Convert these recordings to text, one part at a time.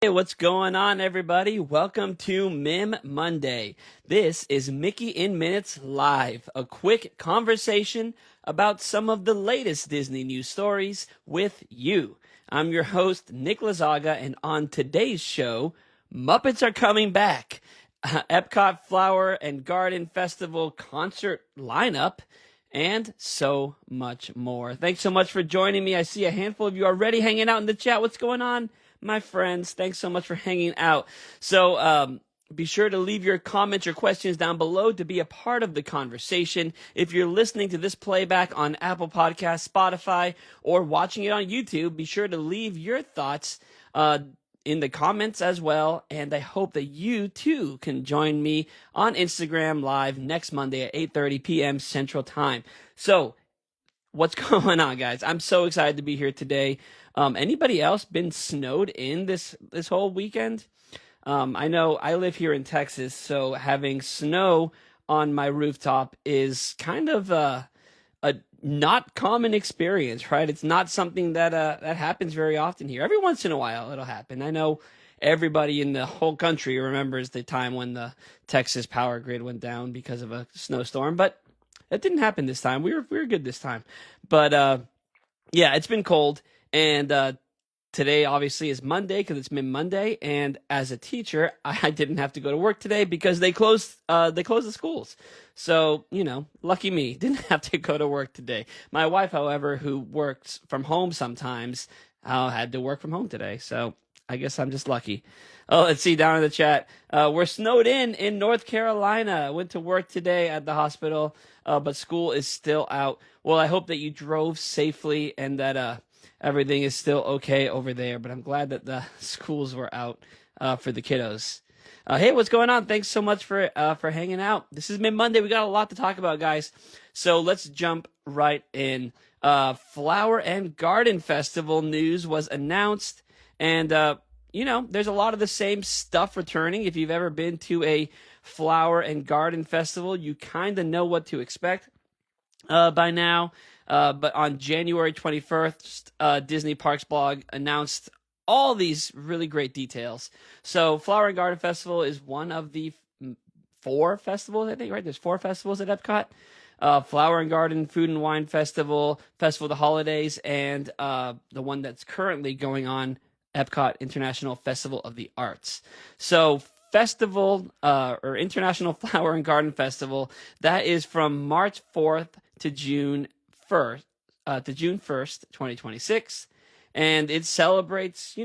Hey, what's going on, everybody? Welcome to MiM Monday. This is Mickey in Minutes Live, a quick conversation about some of the latest Disney news stories with you. I'm your host, Nick Lazaga, and on today's show, Muppets are coming back. Epcot Flower and Garden Festival concert lineup, and so much more. Thanks so much for joining me. I see a handful of you already hanging out in the chat. What's going on, my friends? Thanks so much for hanging out. So be sure to leave your comments or questions down below to be a part of the conversation. If you're listening to this playback on Apple Podcasts, Spotify, or watching it on YouTube, be sure to leave your thoughts in the comments as well, and I hope that you too can join me on Instagram Live next Monday at 8:30 p.m. Central Time. So, what's going on, guys? I'm so excited to be here today. Anybody else been snowed in this whole weekend? I know I live here in Texas, so having snow on my rooftop is kind of a not common experience, right? It's not something that happens very often here. Every once in a while, it'll happen. I know everybody in the whole country remembers the time when the Texas power grid went down because of a snowstorm, but it didn't happen this time. We were good this time. But yeah, it's been cold, and today obviously is Monday because it's MiM Monday, and as a teacher, I didn't have to go to work today because they closed the schools. So, lucky me, didn't have to go to work today. My wife, however, who works from home sometimes, had to work from home today. So I guess I'm just lucky. Oh, let's see down in the chat. We're snowed in North Carolina. Went to work today at the hospital, but school is still out. Well, I hope that you drove safely and that everything is still okay over there. But I'm glad that the schools were out for the kiddos. Hey, what's going on? Thanks so much for hanging out. This is MiM Monday. We got a lot to talk about, guys. So let's jump right in. Flower and Garden Festival news was announced, and there's a lot of the same stuff returning. If you've ever been to a Flower and Garden Festival, you kind of know what to expect by now. But on January 21st, Disney Parks blog announced all these really great details. So Flower and Garden Festival is one of the 4 festivals, I think, right? There's 4 festivals at Epcot. Flower and Garden, Food and Wine Festival, Festival of the Holidays, and the one that's currently going on, Epcot International Festival of the Arts. So festival or International Flower and Garden Festival, that is from March 4th to June 1st, 2026. And it celebrates,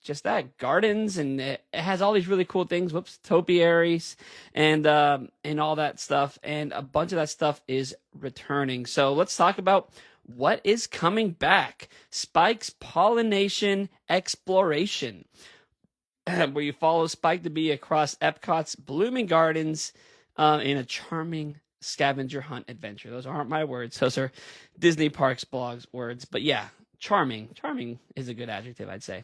just that, gardens, and it has all these really cool things. Topiaries and all that stuff. And a bunch of that stuff is returning. So let's talk about what is coming back. Spike's Pollination Exploration, where you follow Spike the Bee across Epcot's blooming gardens in a charming scavenger hunt adventure. Those aren't my words. Those are Disney Parks blog's words. But yeah, charming. Charming is a good adjective, I'd say.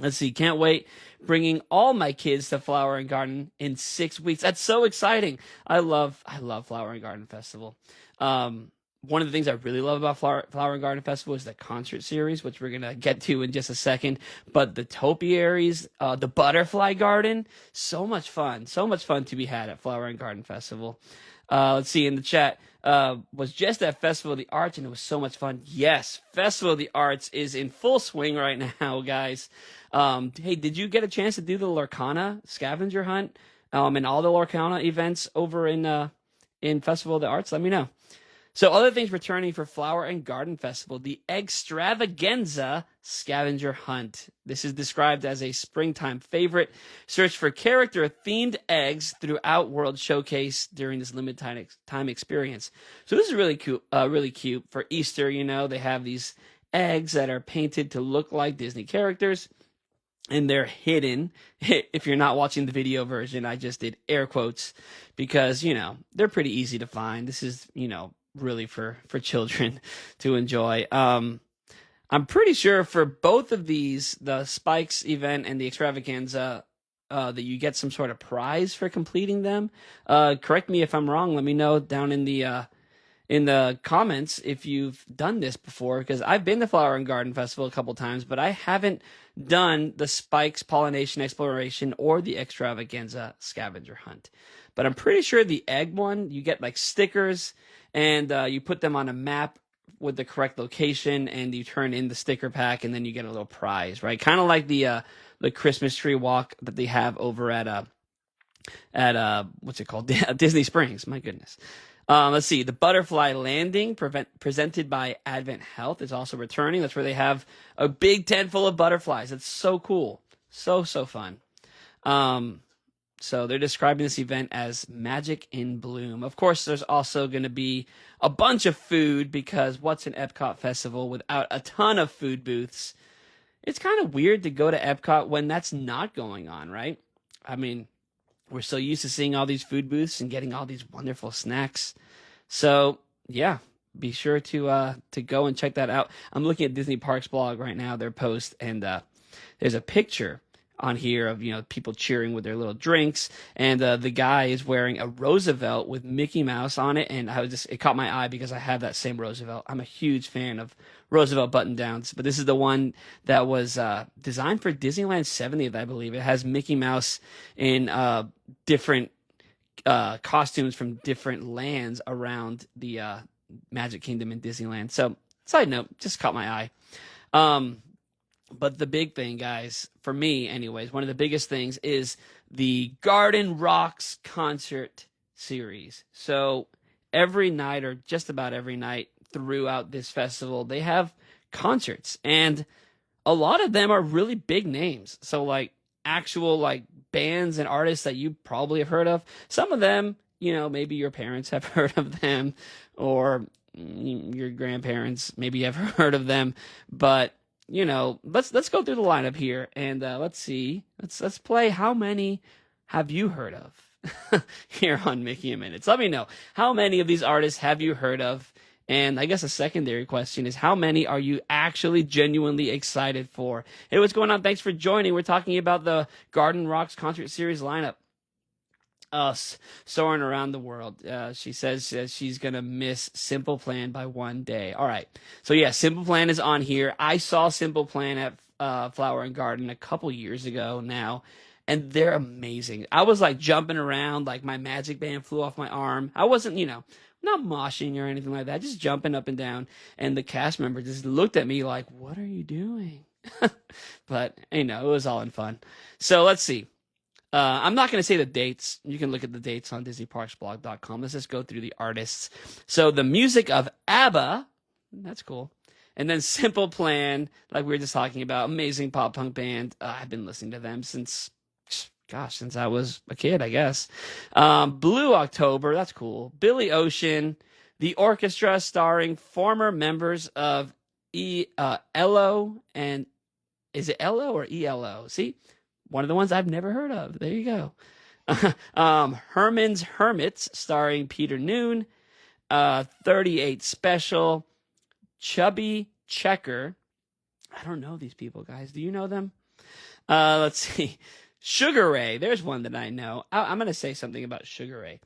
Let's see. Can't wait. Bringing all my kids to Flower and Garden in 6 weeks. That's so exciting. I love Flower and Garden Festival. One of the things I really love about Flower and Garden Festival is the concert series, which we're going to get to in just a second. But the topiaries, the butterfly garden, so much fun. So much fun to be had at Flower and Garden Festival. Let's see, in the chat, was just at Festival of the Arts, and it was so much fun. Yes, Festival of the Arts is in full swing right now, guys. Hey, did you get a chance to do the Lorcana scavenger hunt and all the Lorcana events over in Festival of the Arts? Let me know. So other things returning for Flower and Garden Festival, the Extravaganza Scavenger Hunt. This is described as a springtime favorite. Search for character-themed eggs throughout World Showcase during this limited time experience. So this is really cute. For Easter, they have these eggs that are painted to look like Disney characters, and they're hidden. If you're not watching the video version, I just did air quotes because, they're pretty easy to find. This is, really for children to enjoy. I'm pretty sure for both of these, the Spikes event and the Extravaganza, that you get some sort of prize for completing them. Correct me if I'm wrong. Let me know down in the in the comments if you've done this before, because I've been to Flower and Garden Festival a couple times, but I haven't done the Spikes Pollination Exploration or the Extravaganza Scavenger Hunt. But I'm pretty sure the egg one, you get like stickers and you put them on a map with the correct location, and you turn in the sticker pack, and then you get a little prize, right? Kind of like the Christmas tree walk that they have over at what's it called? Disney Springs. My goodness. Let's see. The Butterfly Landing, presented by Advent Health, is also returning. That's where they have a big tent full of butterflies. It's so cool. So fun. So they're describing this event as Magic in Bloom. Of course, there's also going to be a bunch of food, because what's an Epcot festival without a ton of food booths? It's kind of weird to go to Epcot when that's not going on, right? I mean, we're so used to seeing all these food booths and getting all these wonderful snacks. So, yeah, be sure to go and check that out. I'm looking at Disney Parks blog right now, their post, and there's a picture on here of, people cheering with their little drinks, and the guy is wearing a Roosevelt with Mickey Mouse on it, and it caught my eye because I have that same Roosevelt. I'm a huge fan of Roosevelt button-downs, but this is the one that was designed for Disneyland 70th, I believe. It has Mickey Mouse in different costumes from different lands around the Magic Kingdom in Disneyland. So, side note, just caught my eye. But the big thing, guys, for me anyways, one of the biggest things is the Garden Rocks concert series. So every night, or just about every night throughout this festival, they have concerts, and a lot of them are really big names. So like actual like bands and artists that you probably have heard of. Some of them, maybe your parents have heard of them, or your grandparents maybe have heard of them, but let's go through the lineup here, and let's see. Let's play. How many have you heard of here on Mickey in Minutes? Let me know. How many of these artists have you heard of? And I guess a secondary question is, how many are you actually genuinely excited for? Hey, what's going on? Thanks for joining. We're talking about the Garden Rocks concert series lineup. Soaring around the world. She says she's gonna miss Simple Plan by one day. All right, so yeah, Simple Plan is on here. I saw Simple Plan at Flower and Garden a couple years ago now, and they're amazing. I was like jumping around, like my magic band flew off my arm. I wasn't, not moshing or anything like that, just jumping up and down, and the cast member just looked at me like, "What are you doing?" But it was all in fun. So let's see. I'm not going to say the dates. You can look at the dates on DisneyParksBlog.com. Let's just go through the artists. So the music of ABBA, that's cool. And then Simple Plan, like we were just talking about, amazing pop punk band. I've been listening to them since I was a kid, I guess. Blue October, that's cool. Billy Ocean, the orchestra starring former members of ELO, and is it LO or ELO? See? One of the ones I've never heard of. There you go. Herman's Hermits, starring Peter Noon. 38 Special. Chubby Checker. I don't know these people, guys. Do you know them? Let's see. Sugar Ray. There's one that I know. I'm going to say something about Sugar Ray.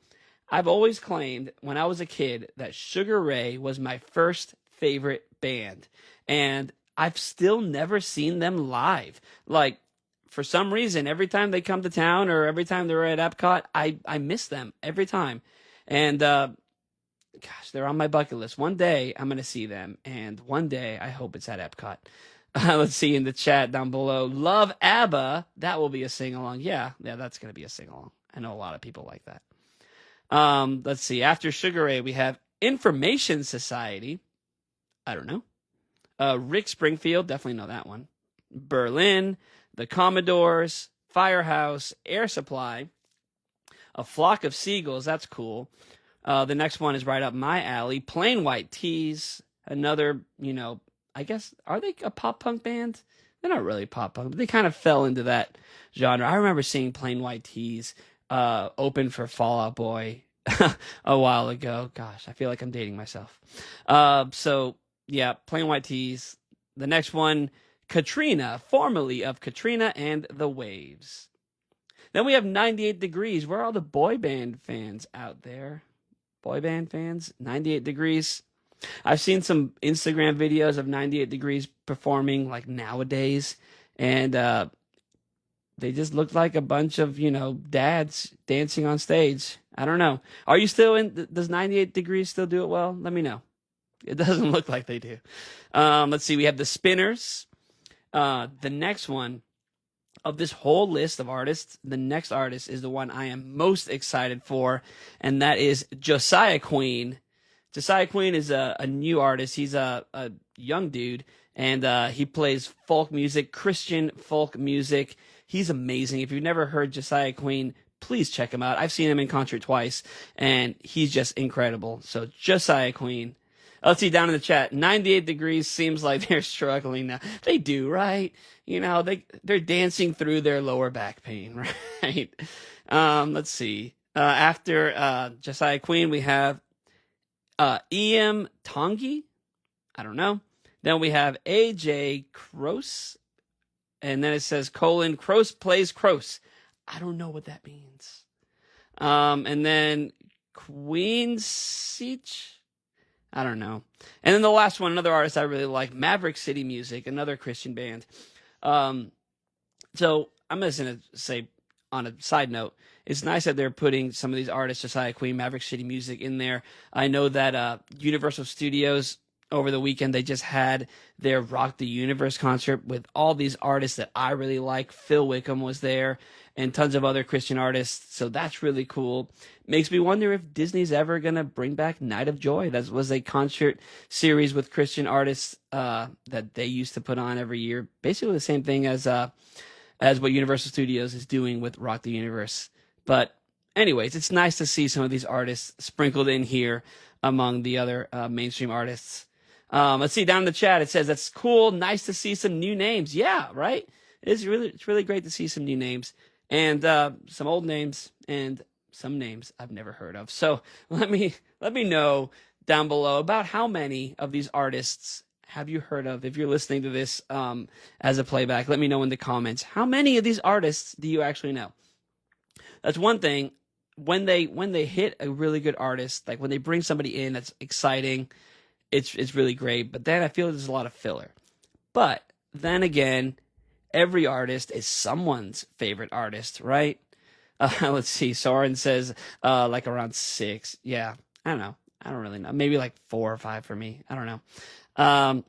I've always claimed when I was a kid that Sugar Ray was my first favorite band. And I've still never seen them live. Like, for some reason, every time they come to town or every time they're at Epcot, I miss them every time. And, gosh, they're on my bucket list. One day, I'm going to see them. And one day, I hope it's at Epcot. Let's see in the chat down below. Love ABBA. That will be a sing-along. Yeah, that's going to be a sing-along. I know a lot of people like that. Let's see. After Sugar Ray, we have Information Society. I don't know. Rick Springfield. Definitely know that one. Berlin. The Commodores, Firehouse, Air Supply, A Flock of Seagulls, that's cool. The next one is right up my alley. Plain White T's, another, I guess, are they a pop punk band? They're not really pop punk, but they kind of fell into that genre. I remember seeing Plain White T's open for Fall Out Boy a while ago. Gosh, I feel like I'm dating myself. So, yeah, Plain White T's. The next one, Katrina, formerly of Katrina and the Waves. Then we have 98 Degrees. Where are all the boy band fans out there? boy band fans. 98 Degrees. I've seen some Instagram videos of 98 Degrees performing like nowadays, and they just look like a bunch of, dads dancing on stage. I don't know. Are you still in? Does 98 Degrees still do it well? Let me know. It doesn't look like they do. Let's see. We have the Spinners. The next one of this whole list of artists, the next artist is the one I am most excited for, and that is Josiah Queen. Josiah Queen is a new artist. He's a young dude, and he plays folk music, Christian folk music. He's amazing. If you've never heard Josiah Queen, please check him out. I've seen him in concert twice, and he's just incredible. So Josiah Queen. Let's see down in the chat. 98 Degrees seems like they're struggling now. They do, right? They're dancing through their lower back pain, right? Let's see. After Josiah Queen, we have E.M. Tongi. I don't know. Then we have A.J. Kroos. And then it says, Kroos plays Kroos. I don't know what that means. And then Queen Siege. I don't know. And then the last one, another artist I really like, Maverick City Music, another Christian band. So I'm just going to say, on a side note, it's nice that they're putting some of these artists, Josiah Queen, Maverick City Music, in there. I know that Universal Studios, over the weekend, they just had their Rock the Universe concert with all these artists that I really like. Phil Wickham was there, and tons of other Christian artists, so that's really cool. Makes me wonder if Disney's ever going to bring back Night of Joy. That was a concert series with Christian artists that they used to put on every year. Basically the same thing as what Universal Studios is doing with Rock the Universe. But anyways, it's nice to see some of these artists sprinkled in here among the other mainstream artists. Let's see, down in the chat, it says, that's cool. Nice to see some new names. Yeah, right? It's really great to see some new names and some old names and some names I've never heard of. So let me know down below about how many of these artists have you heard of. If you're listening to this as a playback, let me know in the comments. How many of these artists do you actually know? That's one thing. When they hit a really good artist, like when they bring somebody in that's exciting, it's really great, but then I feel there's a lot of filler. But then again, every artist is someone's favorite artist, right? Let's see. Soren says like around 6. Yeah, I don't know. I don't really know. Maybe like 4 or 5 for me. I don't know.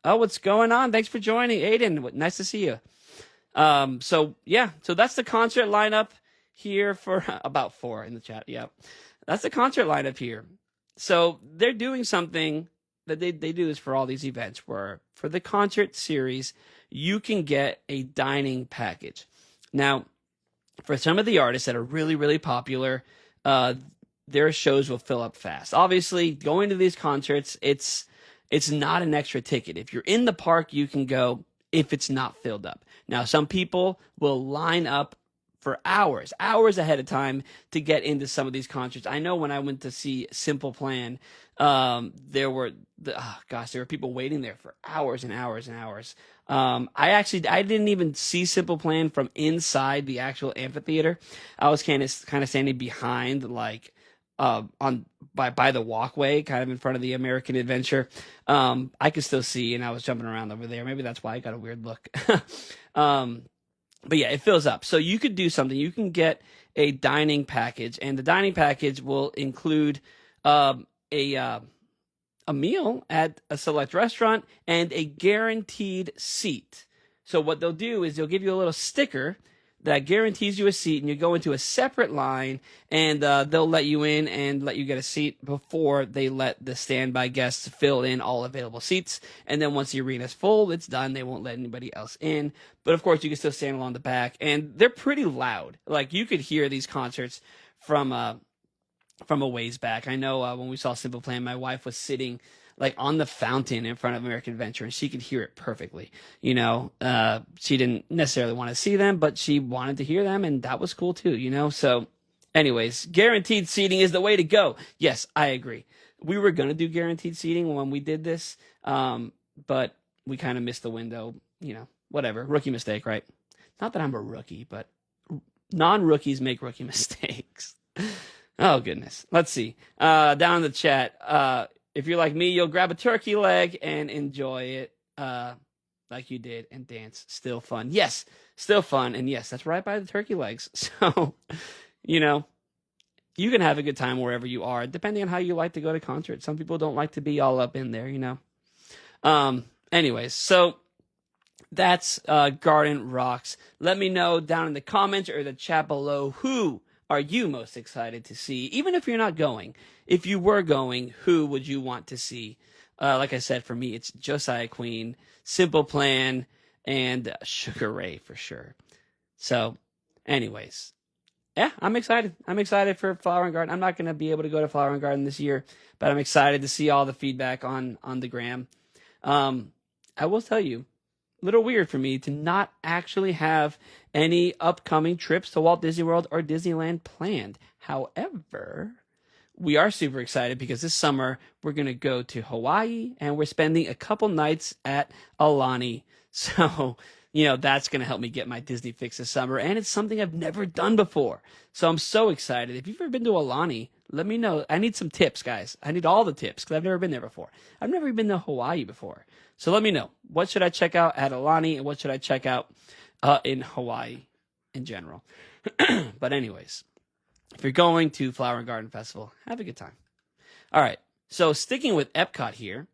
What's going on? Thanks for joining, Aiden. Nice to see you. So that's the concert lineup here for about 4 in the chat. Yeah, that's the concert lineup here. So they're doing something that they do this for all these events, where for the concert series, you can get a dining package. Now, for some of the artists that are really, really popular, their shows will fill up fast. Obviously, going to these concerts, it's not an extra ticket. If you're in the park, you can go if it's not filled up. Now, some people will line up for hours ahead of time to get into some of these concerts. I know when I went to see Simple Plan, there were people waiting there for hours and hours and hours. I didn't even see Simple Plan from inside the actual amphitheater. I was kind of standing behind, like by the walkway, kind of in front of the American Adventure. I could still see, and I was jumping around over there. Maybe that's why I got a weird look. But yeah, it fills up. So you could do something. You can get a dining package, and the dining package will include a meal at a select restaurant and a guaranteed seat. So what they'll do is they'll give you a little sticker that guarantees you a seat, and you go into a separate line, and they'll let you in and let you get a seat before they let the standby guests fill in all available seats. And then once the arena's full, it's done. They won't let anybody else in. But of course, you can still stand along the back, and they're pretty loud. Like, you could hear these concerts from a ways back. I know when we saw Simple Plan, my wife was sitting like on the fountain in front of American Adventure, and she could hear it perfectly. She didn't necessarily want to see them, but she wanted to hear them, and that was cool too, So anyways, guaranteed seating is the way to go. Yes, I agree. We were going to do guaranteed seating when we did this, but we kind of missed the window, whatever. Rookie mistake, right? Not that I'm a rookie, but non-rookies make rookie mistakes. Oh, goodness. Let's see. Down in the chat, if you're like me, you'll grab a turkey leg and enjoy it like you did and dance. Still fun. Yes, still fun. And yes, that's right by the turkey legs. So, you know, you can have a good time wherever you are, depending on how you like to go to concerts. Some people don't like to be all up in there, you know. Anyways, so that's Garden Rocks. Let me know down in the comments or the chat below, who are you most excited to see? Even if you're not going, if you were going, who would you want to see? Like I said, for me, it's Josiah Queen, Simple Plan, and Sugar Ray for sure. So, anyways, yeah, I'm excited. I'm excited for Flower and Garden. I'm not going to be able to go to Flower and Garden this year, but I'm excited to see all the feedback on the gram. I will tell you, a little weird for me to not actually have any upcoming trips to Walt Disney World or Disneyland planned. However, we are super excited because this summer we're going to go to Hawaii and we're spending a couple nights at Aulani. So, that's going to help me get my Disney fix this summer. And it's something I've never done before. So I'm so excited. If you've ever been to Aulani, let me know. I need some tips, guys. I need all the tips because I've never been there before. I've never been to Hawaii before. So let me know. What should I check out at Aulani and what should I check out in Hawaii in general? But anyways, if you're going to Flower and Garden Festival, have a good time. All right. So sticking with Epcot here,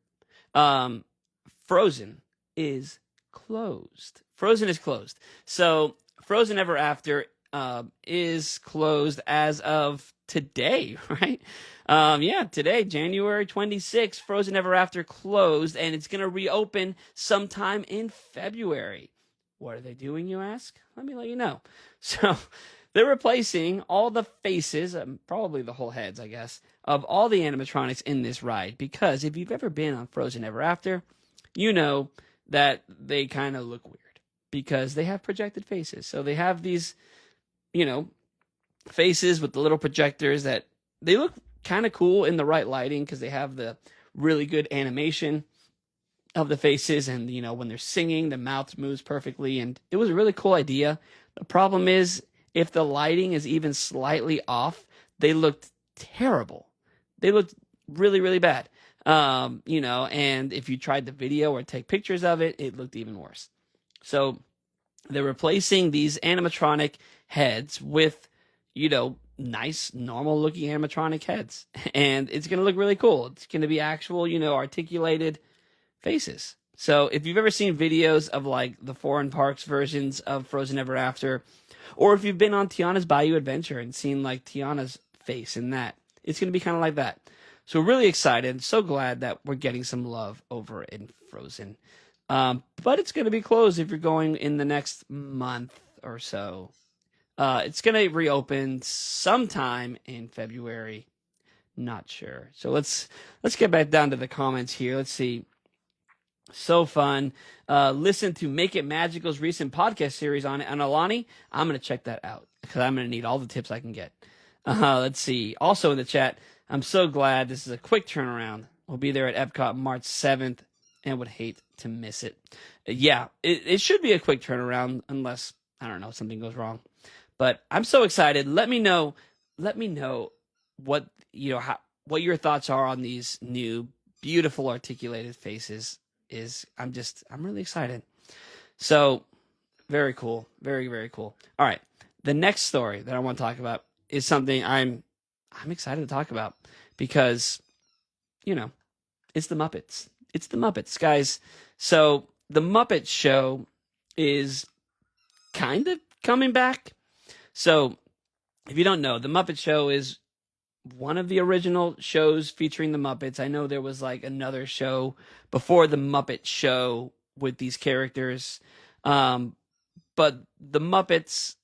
Frozen is closed. Frozen is closed. So Frozen Ever After is closed as of today, right? Today, January 26th, Frozen Ever After closed, and it's going to reopen sometime in February. What are they doing, you ask? Let me let you know. So they're replacing all the faces, probably the whole heads, I guess, of all the animatronics in this ride, because if you've ever been on Frozen Ever After, you know that they kind of look weird because they have projected faces. So they have these, faces with the little projectors that they look kind of cool in the right lighting because they have the really good animation of the faces. And, when they're singing, the mouth moves perfectly. And it was a really cool idea. The problem is if the lighting is even slightly off, they looked terrible. They looked really, really bad. And if you tried the video or take pictures of it, it looked even worse. So they're replacing these animatronic heads with, nice, normal looking animatronic heads. And it's going to look really cool. It's going to be actual, articulated faces. So if you've ever seen videos of like the foreign parks versions of Frozen Ever After, or if you've been on Tiana's Bayou Adventure and seen like Tiana's face in that, it's going to be kind of like that. So we're really excited. So glad that we're getting some love over in Frozen. But it's going to be closed if you're going in the next month or so. It's going to reopen sometime in February. Not sure. So let's get back down to the comments here. Let's see. So fun. Listen to Make It Magical's recent podcast series on Aulani. I'm going to check that out because I'm going to need all the tips I can get. Let's see. Also in the chat, I'm so glad this is a quick turnaround. We'll be there at Epcot March 7th and would hate to miss it. Yeah, it should be a quick turnaround unless, I don't know, something goes wrong. But I'm so excited. Let me know what, what your thoughts are on these new beautiful articulated faces. I'm really excited. So very cool. Very, very cool. All right. The next story that I want to talk about is something I'm excited to talk about because, it's the Muppets. It's the Muppets, guys. So the Muppet Show is kind of coming back. So if you don't know, the Muppet Show is one of the original shows featuring the Muppets. I know there was like another show before the Muppet Show with these characters. But the Muppets,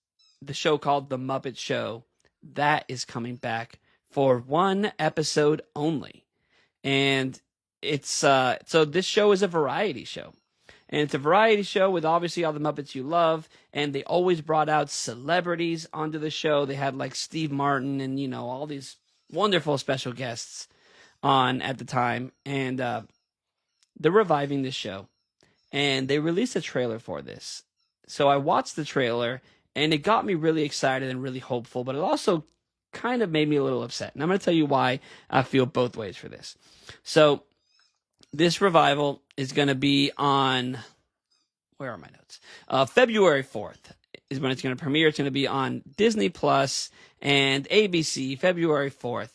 the show called The Muppet Show, that is coming back for one episode only. And it's so this show is a variety show. And it's a variety show with obviously all the Muppets you love. And they always brought out celebrities onto the show. They had like Steve Martin and, all these wonderful special guests on at the time. And they're reviving this show. And they released a trailer for this. So I watched the trailer and it got me really excited and really hopeful. But it also kind of made me a little upset. And I'm going to tell you why I feel both ways for this. So this revival is going to be on, where are my notes? February 4th is when it's going to premiere. It's going to be on Disney Plus and ABC, February 4th.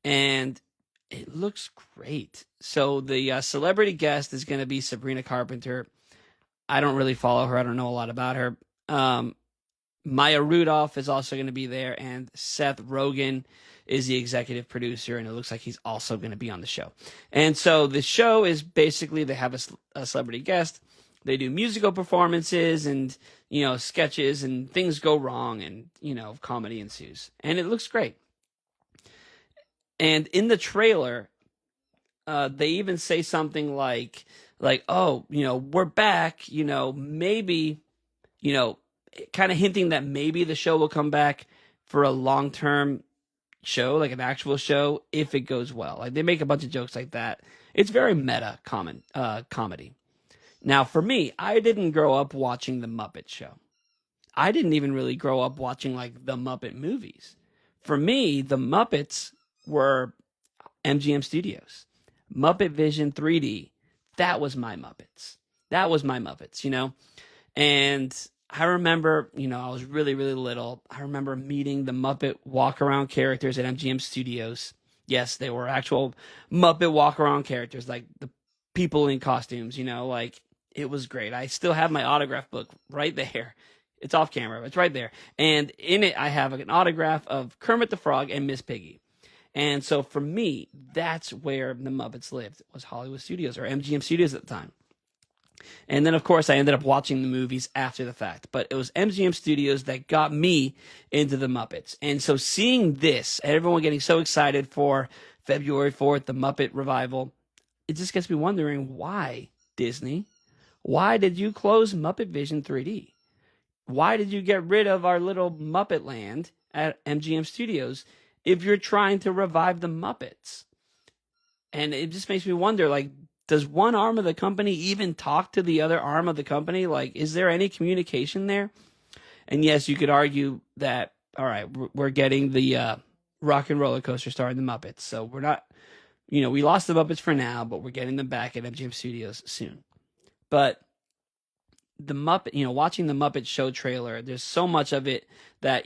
And it looks great. So the celebrity guest is going to be Sabrina Carpenter. I don't really follow her. I don't know a lot about her. Maya Rudolph is also going to be there, and Seth Rogen is the executive producer, and it looks like he's also going to be on the show. And so the show is basically they have a celebrity guest. They do musical performances and, sketches, and things go wrong, and, comedy ensues. And it looks great. And in the trailer, they even say something like, oh, we're back, maybe, kind of hinting that maybe the show will come back for a long-term show, like an actual show, if it goes well. Like, they make a bunch of jokes like that. It's very meta comedy. Now, for me, I didn't grow up watching the Muppet Show. I didn't even really grow up watching, like, the Muppet movies. For me, the Muppets were MGM Studios. Muppet Vision 3D, that was my Muppets. And I remember, I was really, really little. I remember meeting the Muppet walk-around characters at MGM Studios. Yes, they were actual Muppet walk-around characters, like the people in costumes, it was great. I still have my autograph book right there. It's off camera, but it's right there. And in it, I have an autograph of Kermit the Frog and Miss Piggy. And so for me, that's where the Muppets lived, was Hollywood Studios, or MGM Studios at the time. And then, of course, I ended up watching the movies after the fact. But it was MGM Studios that got me into the Muppets. And so seeing this, everyone getting so excited for February 4th, the Muppet revival, it just gets me wondering, why, Disney? Why did you close Muppet Vision 3D? Why did you get rid of our little Muppet land at MGM Studios if you're trying to revive the Muppets? And it just makes me wonder, does one arm of the company even talk to the other arm of the company? Is there any communication there? And yes, you could argue that, all right, we're getting the Rock and Roller Coaster starring the Muppets. So we're not, we lost the Muppets for now, but we're getting them back at MGM Studios soon. But the Muppet, watching the Muppet Show trailer, there's so much of it that,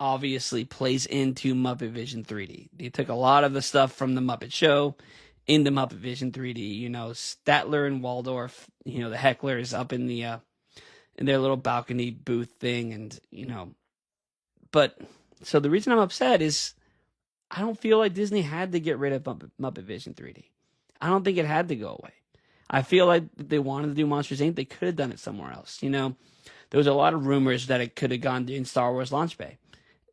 obviously plays into Muppet Vision 3D. They took a lot of the stuff from the Muppet Show into Muppet Vision 3D. Statler and Waldorf, the hecklers up in the in their little balcony booth thing, and but so the reason I'm upset is I don't feel like Disney had to get rid of Muppet Vision 3D. I don't think it had to go away. I feel like if they wanted to do Monsters Inc., they could have done it somewhere else. There was a lot of rumors that it could have gone in Star Wars Launch Bay.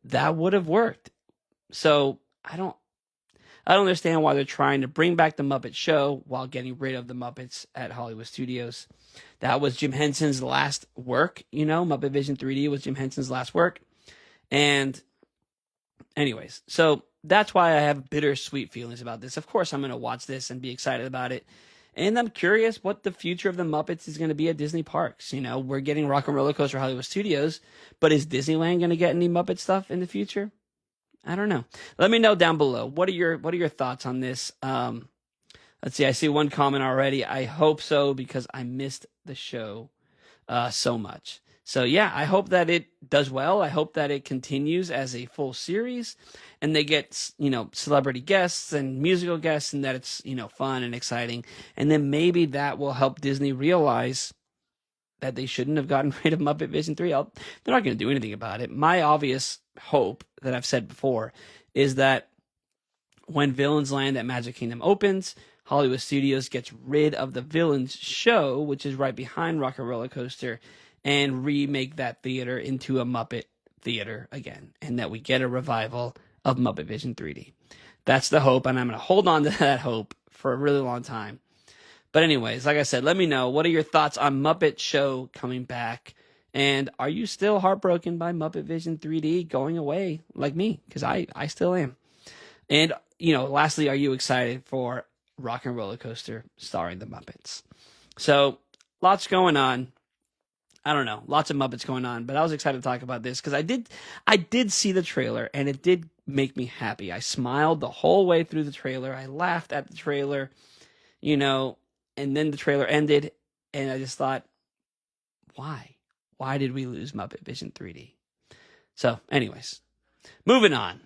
That would have worked. So I don't understand why they're trying to bring back the Muppet Show while getting rid of the Muppets at Hollywood Studios. That was Jim Henson's last work. Muppet Vision 3D was Jim Henson's last work. And anyways, so that's why I have bittersweet feelings about this. Of course, I'm going to watch this and be excited about it. And I'm curious what the future of the Muppets is going to be at Disney parks. We're getting Rock and Roller Coaster Hollywood Studios, but is Disneyland going to get any Muppet stuff in the future? I don't know. Let me know down below. What are your thoughts on this? Let's see. I see one comment already. I hope so, because I missed the show so much. So yeah, I hope that it does well. I hope that it continues as a full series, and they get celebrity guests and musical guests, and that it's fun and exciting. And then maybe that will help Disney realize that they shouldn't have gotten rid of Muppet Vision 3. They're not going to do anything about it. My obvious hope that I've said before is that when Villains Land at Magic Kingdom opens, Hollywood Studios gets rid of the Villains show, which is right behind Rock and Roller Coaster, and remake that theater into a Muppet theater again, and that we get a revival of Muppet Vision 3D. That's the hope, and I'm going to hold on to that hope for a really long time. But anyways, like I said, let me know, what are your thoughts on Muppet Show coming back? And are you still heartbroken by Muppet Vision 3D going away like me? Because I still am. And, lastly, are you excited for Rock and Roller Coaster starring the Muppets? So, lots going on. I don't know, lots of Muppets going on, but I was excited to talk about this because I did see the trailer, and it did make me happy. I smiled the whole way through the trailer. I laughed at the trailer, and then the trailer ended, and I just thought, why? Why did we lose Muppet Vision 3D? So, anyways, moving on.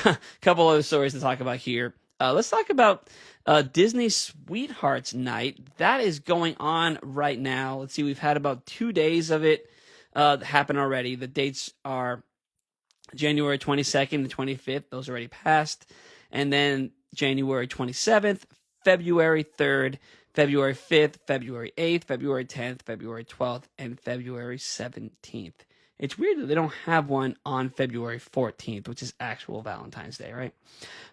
A couple other stories to talk about here. Let's talk about Disney Sweethearts Night. That is going on right now. Let's see, we've had about 2 days of it happen already. The dates are January 22nd and 25th. Those already passed. And then January 27th, February 3rd, February 5th, February 8th, February 10th, February 12th, and February 17th. It's weird that they don't have one on February 14th, which is actual Valentine's Day, right?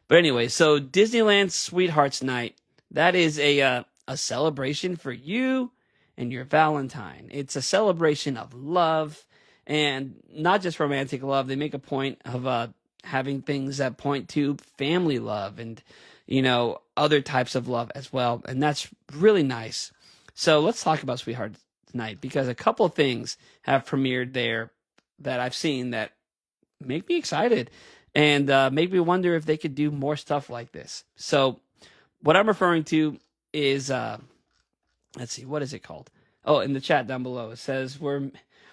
But anyway, so Disneyland Sweethearts Night, that is a celebration for you and your Valentine. It's a celebration of love, and not just romantic love. They make a point of having things that point to family love and, other types of love as well. And that's really nice. So let's talk about Sweethearts Night, because a couple of things have premiered there that I've seen that make me excited and make me wonder if they could do more stuff like this. So what I'm referring to is, let's see, what is it called? Oh, in the chat down below, it says we're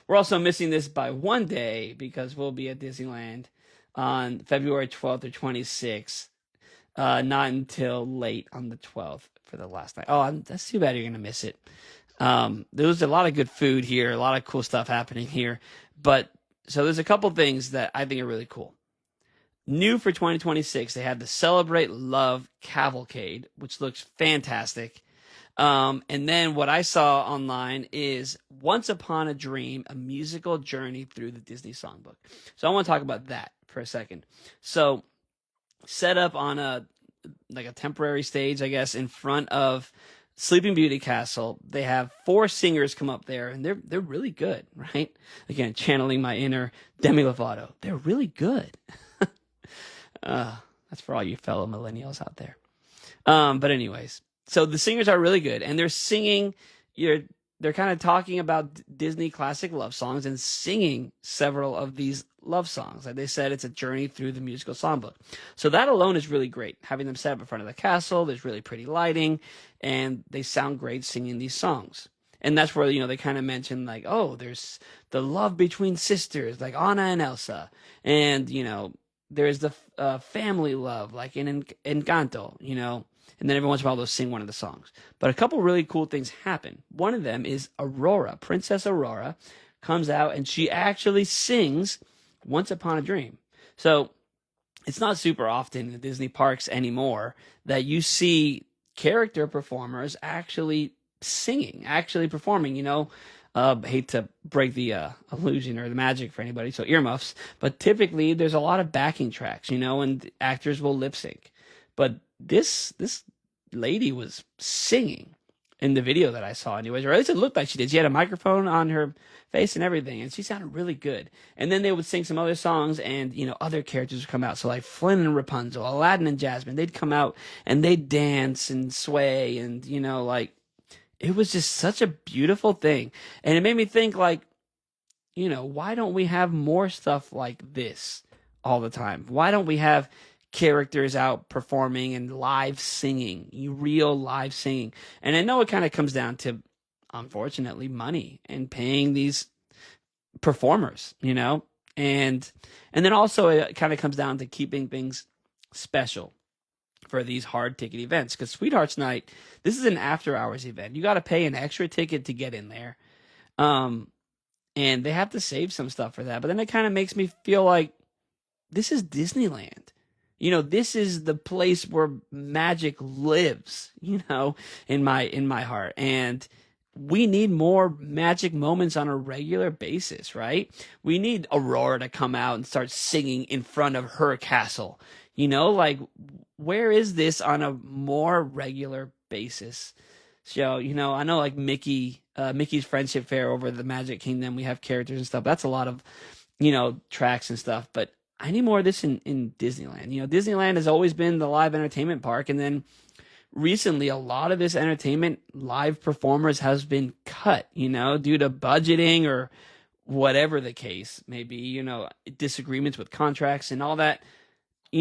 also missing this by 1 day because we'll be at Disneyland on February 12th or 26th, not until late on the 12th for the last night. Oh, that's too bad you're going to miss it. There was a lot of good food here, a lot of cool stuff happening here. But so there's a couple things that I think are really cool. New for 2026, they had the Celebrate Love Cavalcade, which looks fantastic. And then what I saw online is Once Upon a Dream, a musical journey through the Disney songbook. So I want to talk about that for a second. So set up on a temporary stage, I guess, in front of Sleeping Beauty Castle. They have 4 singers come up there, and they're really good, right? Again, channeling my inner Demi Lovato. They're really good. That's for all you fellow millennials out there. But anyways, so the singers are really good, and they're singing. They're kind of talking about Disney classic love songs and singing several of these love songs. Like they said, it's a journey through the musical songbook. So that alone is really great. Having them set up in front of the castle, there's really pretty lighting, and they sound great singing these songs. And that's where, they kind of mention like, oh, there's the love between sisters, like Anna and Elsa. And, there's the family love, like in Encanto, and then every once in a while they'll sing one of the songs. But a couple really cool things happen. One of them is Aurora. Princess Aurora comes out and she actually sings Once Upon a Dream. So it's not super often in Disney parks anymore that you see character performers actually singing, actually performing, hate to break the illusion or the magic for anybody, so earmuffs. But typically there's a lot of backing tracks, and actors will lip sync. But this lady was singing in the video that I saw anyways, or at least it looked like she did. She had a microphone on her face and everything, and she sounded really good. And then they would sing some other songs, and other characters would come out. So like Flynn and Rapunzel, Aladdin and Jasmine, they'd come out and they'd dance and sway, and it was just such a beautiful thing. And it made me think like, why don't we have more stuff like this all the time? Why don't we have characters out performing and live singing, real live singing? And I know it kind of comes down to, unfortunately, money and paying these performers, and then also it kind of comes down to keeping things special for these hard ticket events. Because Sweethearts Night, this is an after hours event. You got to pay an extra ticket to get in there. And they have to save some stuff for that. But then it kind of makes me feel like this is Disneyland. This is the place where magic lives, in my heart. And we need more magic moments on a regular basis, right? We need Aurora to come out and start singing in front of her castle. Like, where is this on a more regular basis? So, I know like Mickey's Friendship Fair over the Magic Kingdom, we have characters and stuff. That's a lot of, tracks and stuff. But I need more of this in Disneyland. Disneyland has always been the live entertainment park. And then recently, a lot of this entertainment live performers has been cut, due to budgeting or whatever the case may be, disagreements with contracts and all that.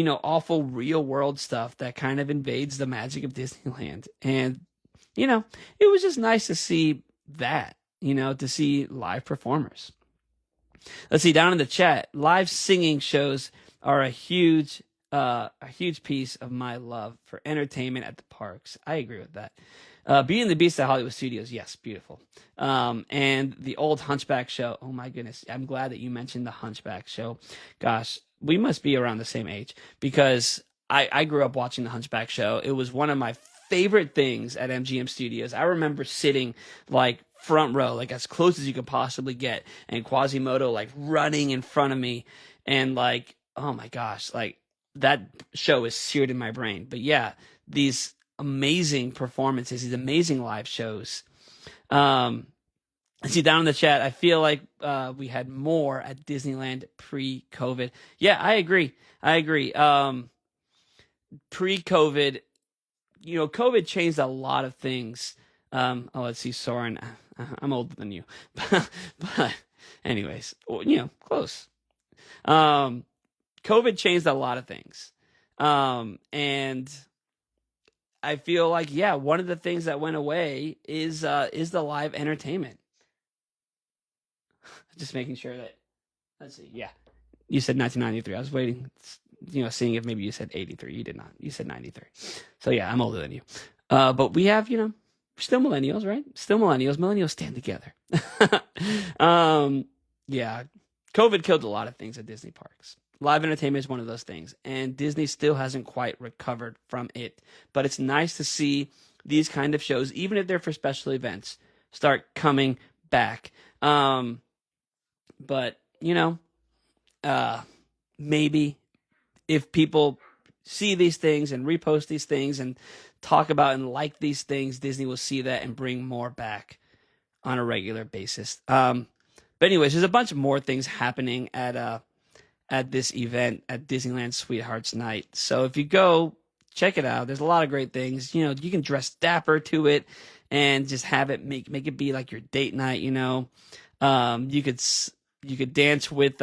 awful real world stuff that kind of invades the magic of Disneyland. And, it was just nice to see that, to see live performers. Let's see, down in the chat, live singing shows are a huge piece of my love for entertainment at the parks. I agree with that. Beauty and the Beast at Hollywood Studios, yes, beautiful. And the old Hunchback show, oh my goodness, I'm glad that you mentioned the Hunchback show. Gosh, we must be around the same age, because I grew up watching the Hunchback show. It was one of my favorite things at MGM Studios. I remember sitting like front row, like as close as you could possibly get, and Quasimodo like running in front of me, and like, oh my gosh, like that show is seared in my brain. But yeah, these amazing performances, these amazing live shows. I see down in the chat, I feel like we had more at Disneyland pre-COVID. Yeah, I agree. Pre-COVID, COVID changed a lot of things. Let's see, Soren. I'm older than you, but anyways, close. COVID changed a lot of things, and I feel like, one of the things that went away is the live entertainment. Just making sure that. Let's see. Yeah, you said 1993. I was waiting, seeing if maybe you said 83. You did not. You said 93. So yeah, I'm older than you. But we have, we're still millennials, right? Still millennials. Millennials stand together. Yeah, COVID killed a lot of things at Disney parks. Live entertainment is one of those things, and Disney still hasn't quite recovered from it. But it's nice to see these kind of shows, even if they're for special events, start coming back. But maybe if people see these things and repost these things and talk about and like these things, Disney will see that and bring more back on a regular basis. But anyways, there's a bunch of more things happening at this event at Disneyland Sweethearts Night. So if you go, check it out. There's a lot of great things. You can dress dapper to it and just have it make it be like your date night. You could dance with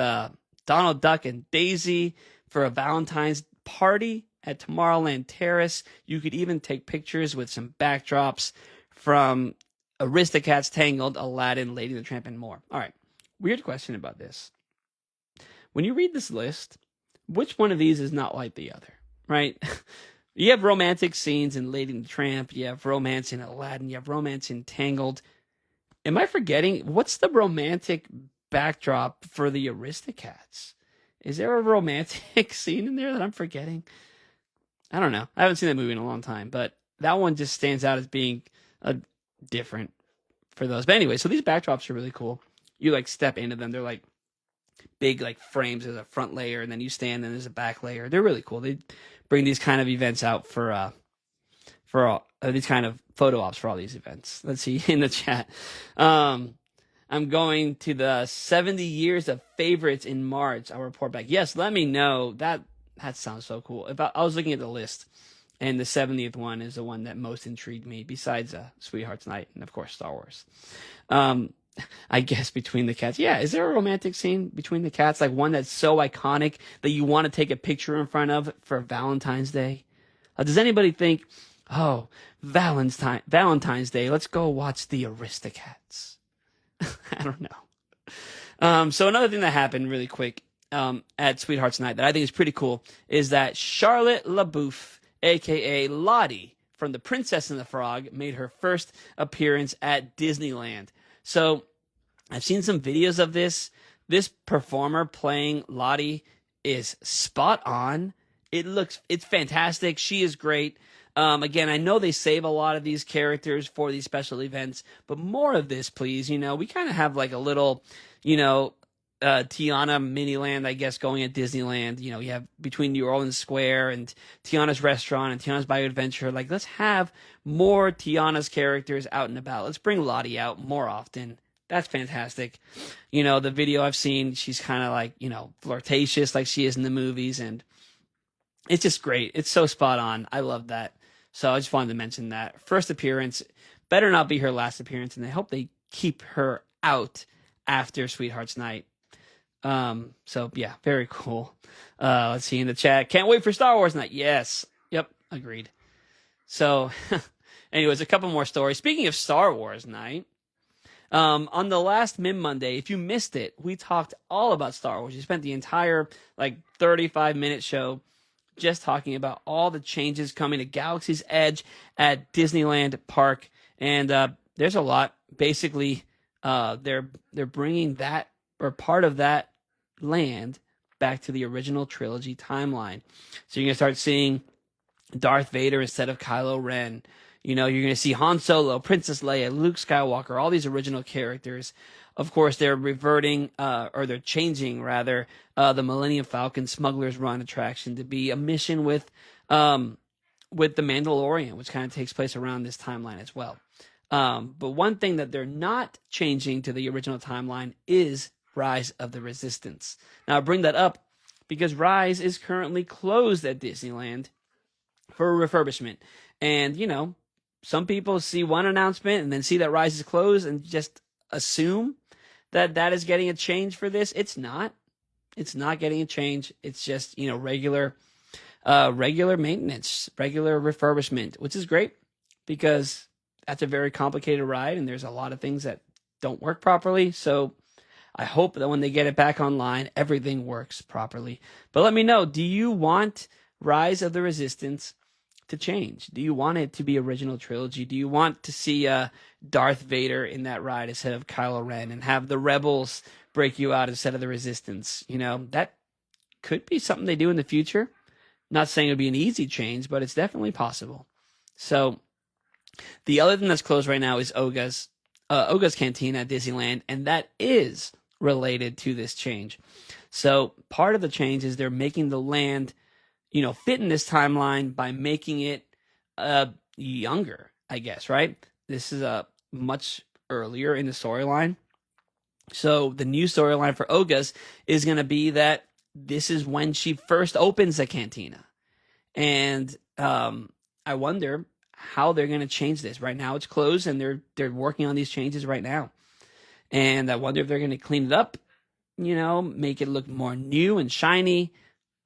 Donald Duck and Daisy for a Valentine's party at Tomorrowland Terrace. You could even take pictures with some backdrops from Aristocats, Tangled, Aladdin, Lady and the Tramp, and more. All right, weird question about this. When you read this list, which one of these is not like the other, right? You have romantic scenes in Lady and the Tramp. You have romance in Aladdin. You have romance in Tangled. Am I forgetting? What's the romantic backdrop for the Aristocats? Is there a romantic scene in there that I'm forgetting? I don't know. I haven't seen that movie in a long time, but that one just stands out as being different for those. But anyway, so these backdrops are really cool. You like step into them. They're like big like frames. There's a front layer, and then you stand, and there's a back layer. They're really cool. They bring these kind of events out for all these kind of photo ops for all these events. Let's see in the chat. I'm going to the 70 years of favorites in March. I'll report back. Yes, let me know. That sounds so cool. If I was looking at the list, and the 70th one is the one that most intrigued me, besides Sweethearts Night and, of course, Star Wars. I guess between the cats. Yeah, is there a romantic scene between the cats? Like one that's so iconic that you want to take a picture in front of for Valentine's Day? Does anybody think, oh, Valentine's Day, let's go watch the Aristocats? I don't know. So another thing that happened really quick at Sweethearts Night that I think is pretty cool is that Charlotte LaBeouf, a.k.a. Lottie from The Princess and the Frog, made her first appearance at Disneyland. So I've seen some videos of this. This performer playing Lottie is spot on. It's fantastic. She is great. Again, I know they save a lot of these characters for these special events, but more of this, please. We kind of have like a little, Tiana Miniland, I guess, going at Disneyland. You have between New Orleans Square and Tiana's Restaurant and Tiana's Bayou Adventure. Like, let's have more Tiana's characters out and about. Let's bring Lottie out more often. That's fantastic. The video I've seen, she's kind of like, flirtatious like she is in the movies, and it's just great. It's so spot on. I love that. So I just wanted to mention that. First appearance, better not be her last appearance, and I hope they keep her out after Sweethearts Night. So yeah, very cool. Let's see in the chat. Can't wait for Star Wars Night. Yes. Yep. Agreed. So, anyways, a couple more stories. Speaking of Star Wars Night, on the last MiM Monday, if you missed it, we talked all about Star Wars. We spent the entire 35-minute show just talking about all the changes coming to Galaxy's Edge at Disneyland Park, and there's a lot. Basically, they're bringing that, or part of that land, back to the original trilogy timeline. So you're gonna start seeing Darth Vader instead of Kylo Ren. You're going to see Han Solo, Princess Leia, Luke Skywalker, all these original characters. Of course, they're reverting, or they're changing, rather, the Millennium Falcon Smuggler's Run attraction to be a mission with The Mandalorian, which kind of takes place around this timeline as well. But one thing that they're not changing to the original timeline is Rise of the Resistance. Now, I bring that up because Rise is currently closed at Disneyland for refurbishment. And, some people see one announcement and then see that Rise is closed and just assume that that is getting a change for this. It's not. It's not getting a change. It's just, regular maintenance, regular refurbishment, which is great because that's a very complicated ride and there's a lot of things that don't work properly. So I hope that when they get it back online, everything works properly. But let me know, do you want Rise of the Resistance to change? Do you want it to be original trilogy? Do you want to see Darth Vader in that ride instead of Kylo Ren and have the Rebels break you out instead of the Resistance? That could be something they do in the future. Not saying it would be an easy change, but it's definitely possible. So the other thing that's closed right now is Oga's Cantina at Disneyland, and that is related to this change. So part of the change is they're making the land fit in this timeline by making it younger, I guess, right? This is much earlier in the storyline. So the new storyline for Oga's is going to be that this is when she first opens the cantina. And I wonder how they're going to change this. Right now it's closed and they're working on these changes right now. And I wonder if they're going to clean it up, make it look more new and shiny.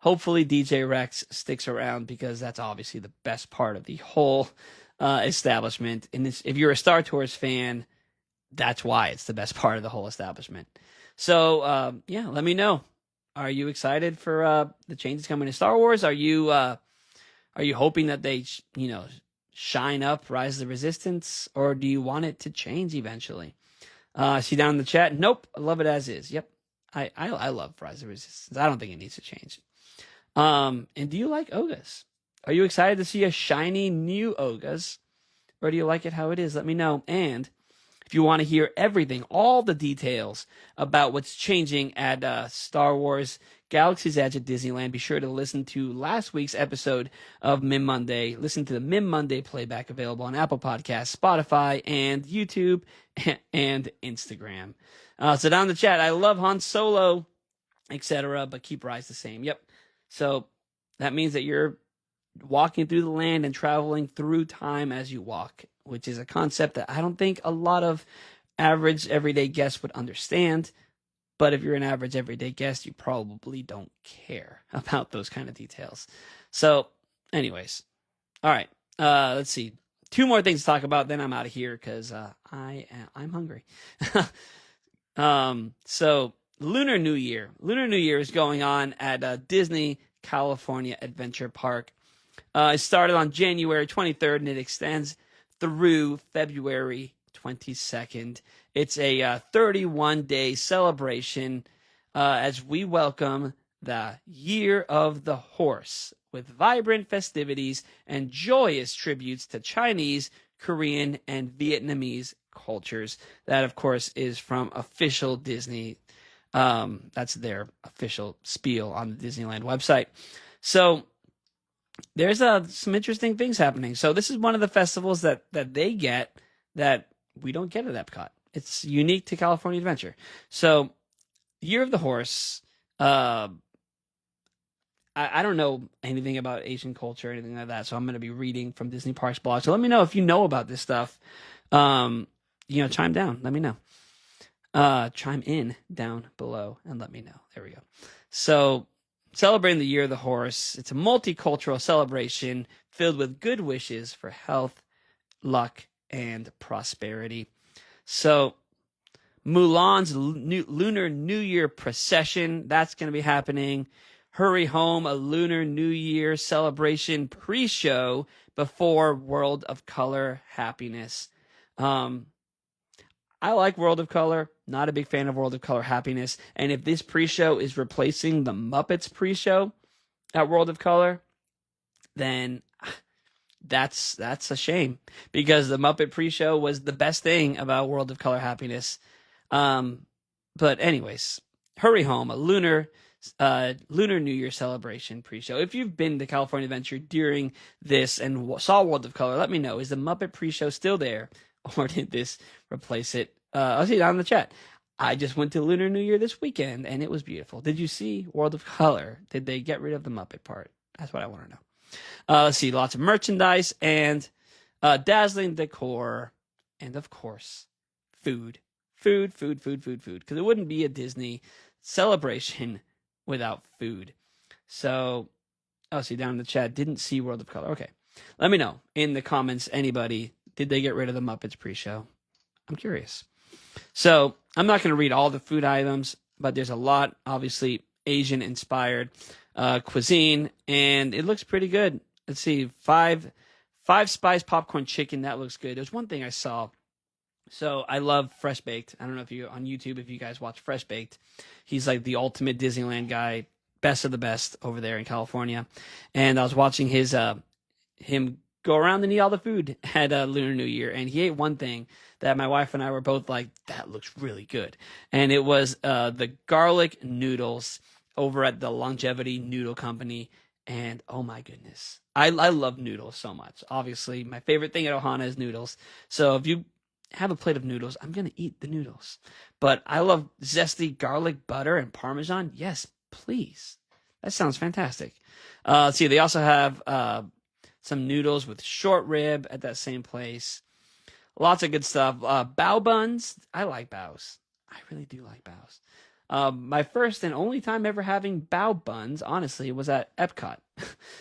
Hopefully DJ Rex sticks around because that's obviously the best part of the whole establishment. And if you're a Star Tours fan, that's why it's the best part of the whole establishment. So, let me know. Are you excited for the changes coming to Star Wars? Are you hoping that they, shine up Rise of the Resistance? Or do you want it to change eventually? See down in the chat? Nope. I love it as is. Yep. I love Rise of the Resistance. I don't think it needs to change. And do you like Oga's? Are you excited to see a shiny new Oga's? Or do you like it how it is? Let me know. And if you want to hear everything, all the details about what's changing at Star Wars Galaxy's Edge at Disneyland, be sure to listen to last week's episode of MiM Monday. Listen to the MiM Monday Playback, available on Apple Podcasts, Spotify, and YouTube, and Instagram. So down in the chat, I love Han Solo, etc., but keep Rise the same. Yep. So that means that you're walking through the land and traveling through time as you walk, which is a concept that I don't think a lot of average everyday guests would understand. But if you're an average everyday guest, you probably don't care about those kind of details. So anyways, all right, let's see. 2 more things to talk about, then I'm out of here because I'm hungry. So Lunar New Year. Lunar New Year is going on at Disney California Adventure Park. It started on January 23rd and it extends through February 22nd. It's a 31-day celebration as we welcome the Year of the Horse with vibrant festivities and joyous tributes to Chinese, Korean, and Vietnamese cultures. That, of course, is from official Disney. That's their official spiel on the Disneyland website. So there's some interesting things happening. So this is one of the festivals that they get that we don't get at Epcot. It's unique to California Adventure. So Year of the Horse, I don't know anything about Asian culture or anything like that, so I'm going to be reading from Disney Parks blog. So let me know if you know about this stuff. Chime down. Let me know. chime in down below and let me know. There we go. So, celebrating the Year of the Horse, it's a multicultural celebration filled with good wishes for health, luck, and prosperity. So, Mulan's Lunar New Year procession, that's going to be happening. Hurry Home, a Lunar New Year celebration pre-show before World of Color Happiness. I like World of Color, not a big fan of World of Color Happiness. And if this pre-show is replacing the Muppets pre-show at World of Color, then that's a shame, because the Muppet pre-show was the best thing about World of Color Happiness. But anyways, Hurry Home, a Lunar New Year celebration pre-show. If you've been to California Adventure during this and saw World of Color, let me know. Is the Muppet pre-show still there, or did this replace it? I'll see it down in the chat. I just went to Lunar New Year this weekend, and it was beautiful. Did you see World of Color? Did they get rid of the Muppet part? That's what I want to know. Let's see, lots of merchandise and dazzling decor, and of course, food. Food. Because it wouldn't be a Disney celebration without food. So, see, down in the chat, didn't see World of Color. Okay. Let me know in the comments, anybody, did they get rid of the Muppets pre-show? I'm curious. So, I'm not going to read all the food items, but there's a lot, obviously, Asian-inspired cuisine, and it looks pretty good. Let's see, five spice popcorn chicken, that looks good. There's one thing I saw. So I love Fresh Baked. I don't know if you on YouTube, if you guys watch Fresh Baked, he's like the ultimate Disneyland guy, best of the best over there in California. And I was watching his him go around and eat all the food at Lunar New Year, and he ate one thing that my wife and I were both like, that looks really good, and it was the garlic noodles over at the Longevity Noodle Company. And oh my goodness, I love noodles so much. Obviously, my favorite thing at Ohana is noodles. So if you have a plate of noodles, I'm going to eat the noodles. But I love zesty garlic butter and Parmesan. Yes, please. That sounds fantastic. Let's see, they also have some noodles with short rib at that same place. Lots of good stuff. Bao buns. I like baos. I really do like baos. My first and only time ever having bao buns, honestly, was at Epcot.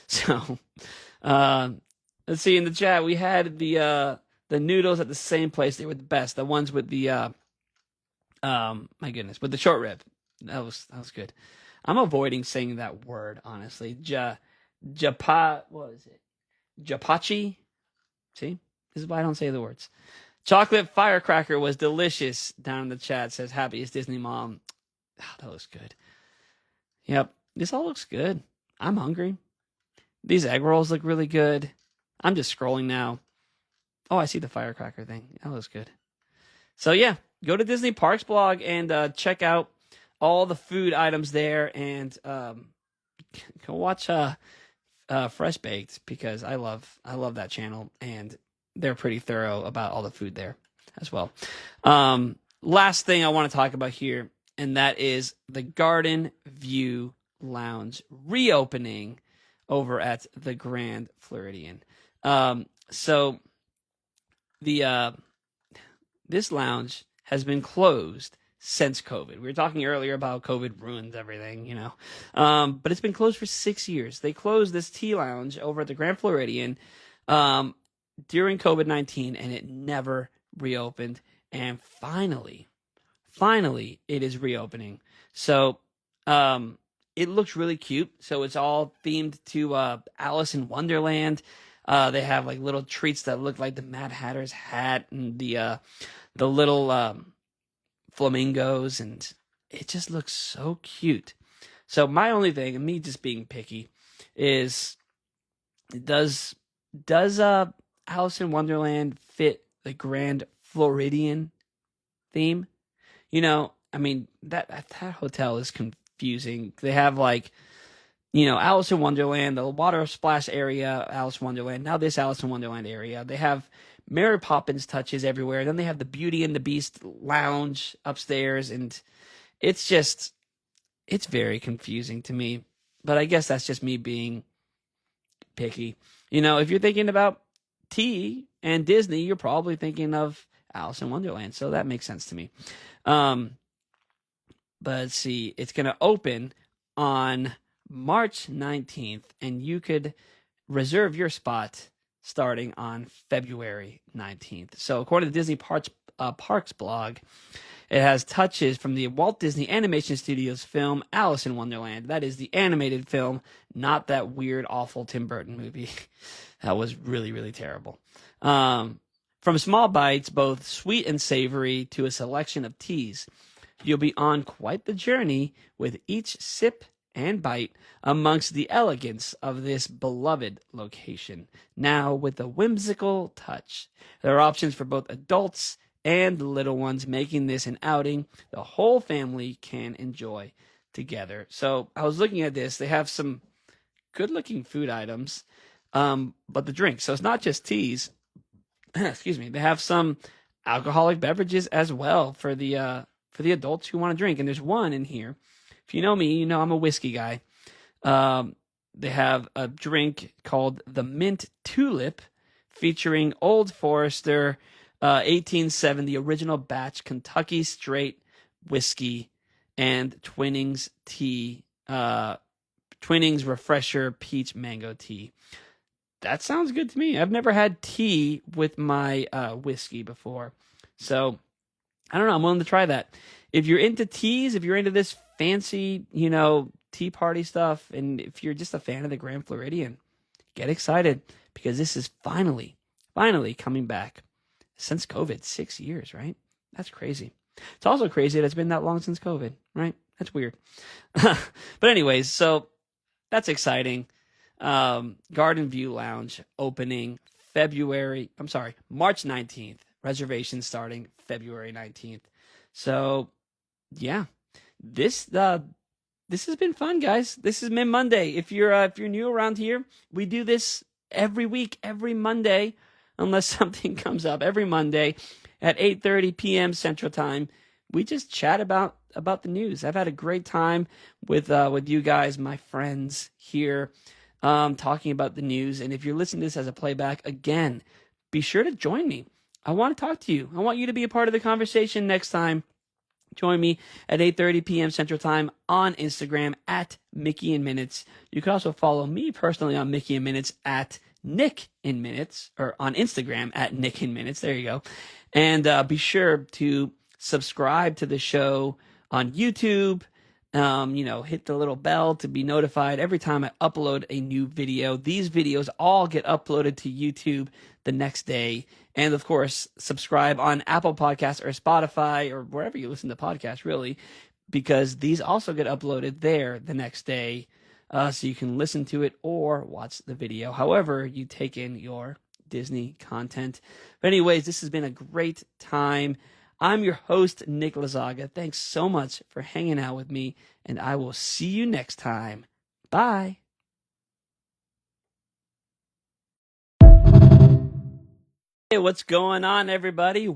So, let's see, in the chat, we had the noodles at the same place. They were the best. The ones with the, my goodness, with the short rib. That was good. I'm avoiding saying that word, honestly. What was it? Japachi? See? This is why I don't say the words. Chocolate firecracker was delicious. Down in the chat says, happiest Disney mom. Oh, that looks good. Yep. This all looks good. I'm hungry. These egg rolls look really good. I'm just scrolling now. Oh, I see the firecracker thing. That looks good. So yeah, go to Disney Parks blog and check out all the food items there, and go watch Fresh Baked, because I love that channel, and they're pretty thorough about all the food there as well. Last thing I want to talk about here, and that is the Garden View Lounge reopening over at the Grand Floridian. So this lounge has been closed since COVID. We were talking earlier about COVID ruins everything, but it's been closed for 6 years. They closed this tea lounge over at the Grand Floridian during COVID-19, and it never reopened. And finally, it is reopening. So it looks really cute. So it's all themed to Alice in Wonderland. They have like little treats that look like the Mad Hatter's hat, and the little flamingos, and it just looks so cute. So my only thing, and me just being picky, is does Alice in Wonderland fit the Grand Floridian theme? I mean, that hotel is confusing. They have like, Alice in Wonderland, the water splash area, Alice in Wonderland, now this Alice in Wonderland area. They have Mary Poppins touches everywhere. Then they have the Beauty and the Beast lounge upstairs, and it's very confusing to me. But I guess that's just me being picky. If you're thinking about tea and Disney, you're probably thinking of Alice in Wonderland, so that makes sense to me. But let's see, it's going to open on March 19th, and you could reserve your spot starting on February 19th. So according to the Disney Parks blog, it has touches from the Walt Disney Animation Studios film Alice in Wonderland. That is the animated film, not that weird, awful Tim Burton movie. That was really, really terrible. From small bites, both sweet and savory, to a selection of teas, you'll be on quite the journey with each sip and bite amongst the elegance of this beloved location. Now with a whimsical touch. There are options for both adults and little ones, making this an outing the whole family can enjoy together. So I was looking at this. They have some good-looking food items, but the drinks. So it's not just teas. Excuse me. They have some alcoholic beverages as well for the adults who want to drink. And there's one in here. If you know me, you know I'm a whiskey guy. They have a drink called the Mint Tulip, featuring Old Forester 1870 original batch Kentucky straight whiskey and Twinings tea, Twinings refresher peach mango tea. That sounds good to me. I've never had tea with my whiskey before, so I don't know. I'm willing to try that. If you're into teas, if you're into this fancy, tea party stuff, and if you're just a fan of the Grand Floridian, get excited, because this is finally coming back. Since COVID, 6 years, right? That's crazy. It's also crazy that it's been that long since COVID, right? That's weird. But anyways, so that's exciting. Garden View Lounge opening March 19th. Reservations starting February 19th. So, yeah, this has been fun, guys. This is MiM Monday. If you're new around here, we do this every week, every Monday, unless something comes up. Every Monday at 8:30 p.m. Central Time, we just chat about the news. I've had a great time with you guys, my friends here, talking about the news. And if you're listening to this as a playback, again, be sure to join me. I want to talk to you. I want you to be a part of the conversation next time. Join me at 8:30 p.m. Central Time on Instagram at Mickey in Minutes. You can also follow me personally on Mickey in Minutes at Nick in Minutes, or on Instagram at Nick in Minutes. There you go. And be sure to subscribe to the show on YouTube. Hit the little bell to be notified every time I upload a new video. These videos all get uploaded to YouTube the next day. And of course, subscribe on Apple Podcasts or Spotify or wherever you listen to podcasts, really, because these also get uploaded there the next day. So you can listen to it or watch the video, however you take in your Disney content. But anyways, this has been a great time. I'm your host, Nick Lazaga. Thanks so much for hanging out with me, and I will see you next time. Bye. Hey, what's going on, everybody?